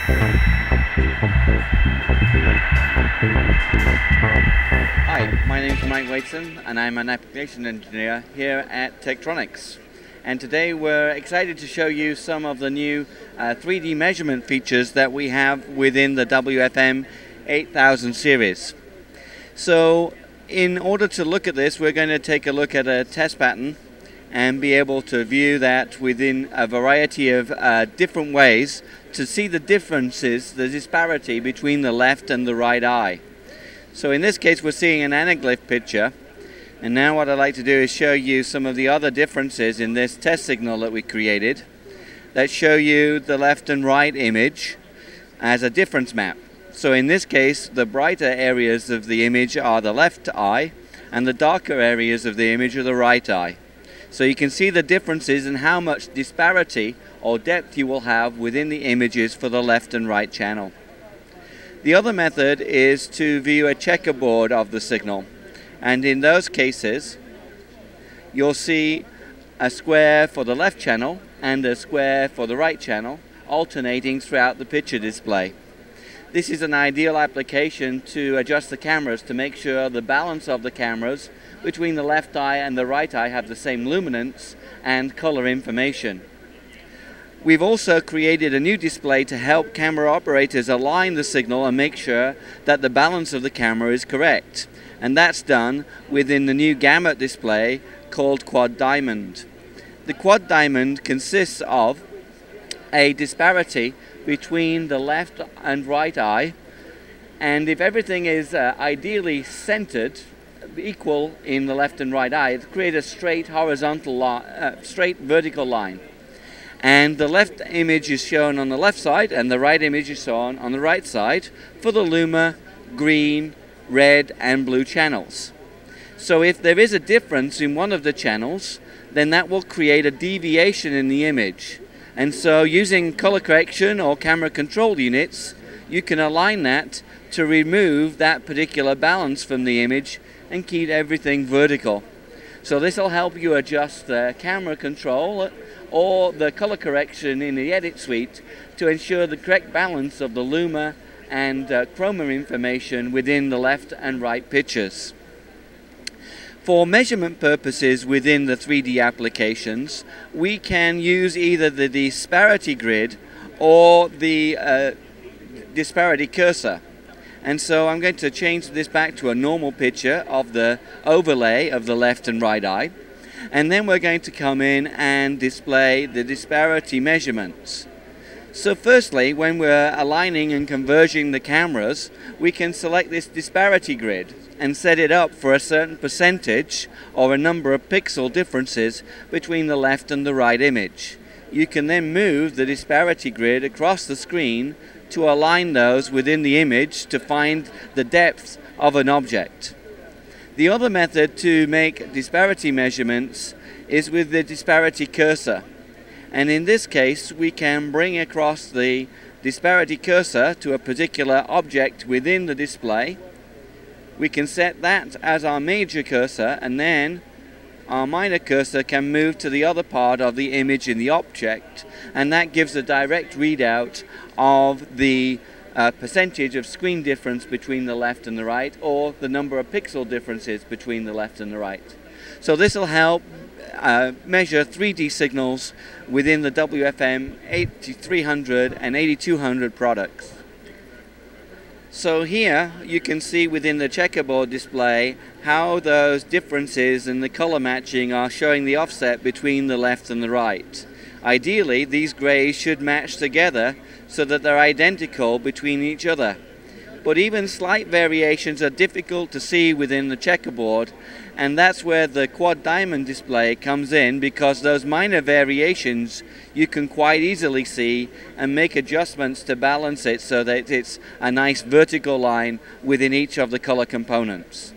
Hi, my name is Mike Waitson and I'm an application engineer here at Tektronix. And today we're excited to show you some of the new 3D measurement features that we have within the WFM8000 series. So in order to look at this, we're going to take a look at a test pattern and be able to view that within a variety of different ways to see the differences, the disparity between the left and the right eye. So in this case we're seeing an anaglyph picture, and now what I'd like to do is show you some of the other differences in this test signal that we created that show you the left and right image as a difference map. So in this case the brighter areas of the image are the left eye and the darker areas of the image are the right eye. So you can see the differences in how much disparity or depth you will have within the images for the left and right channel. The other method is to view a checkerboard of the signal, and in those cases you'll see a square for the left channel and a square for the right channel alternating throughout the picture display. This is an ideal application to adjust the cameras to make sure the balance of the cameras between the left eye and the right eye have the same luminance and color information. We've also created a new display to help camera operators align the signal and make sure that the balance of the camera is correct. And that's done within the new gamut display called Quad Diamond. The Quad Diamond consists of a disparity between the left and right eye, and if everything is ideally centered, equal in the left and right eye, it creates a straight horizontal straight vertical line. And the left image is shown on the left side and the right image is shown on the right side for the luma, green, red and blue channels. So if there is a difference in one of the channels, then that will create a deviation in the image. And so using color correction or camera control units, you can align that to remove that particular balance from the image and keep everything vertical. So this will help you adjust the camera control or the color correction in the edit suite to ensure the correct balance of the luma and chroma information within the left and right pictures. For measurement purposes within the 3D applications, we can use either the disparity grid or the disparity cursor. And so I'm going to change this back to a normal picture of the overlay of the left and right eye. And then we're going to come in and display the disparity measurements. So firstly, when we're aligning and converging the cameras, we can select this disparity grid and set it up for a certain percentage or a number of pixel differences between the left and the right image. You can then move the disparity grid across the screen to align those within the image to find the depth of an object. The other method to make disparity measurements is with the disparity cursor. And in this case, we can bring across the disparity cursor to a particular object within the display. We can set that as our major cursor, and then our minor cursor can move to the other part of the image in the object, and that gives a direct readout of the percentage of screen difference between the left and the right, or the number of pixel differences between the left and the right. So this will help measure 3D signals within the WFM8300 and 8200 products. So here you can see within the checkerboard display how those differences in the color matching are showing the offset between the left and the right. Ideally, these grays should match together so that they're identical between each other. But even slight variations are difficult to see within the checkerboard, and that's where the Quad Diamond display comes in, because those minor variations you can quite easily see and make adjustments to balance it so that it's a nice vertical line within each of the color components.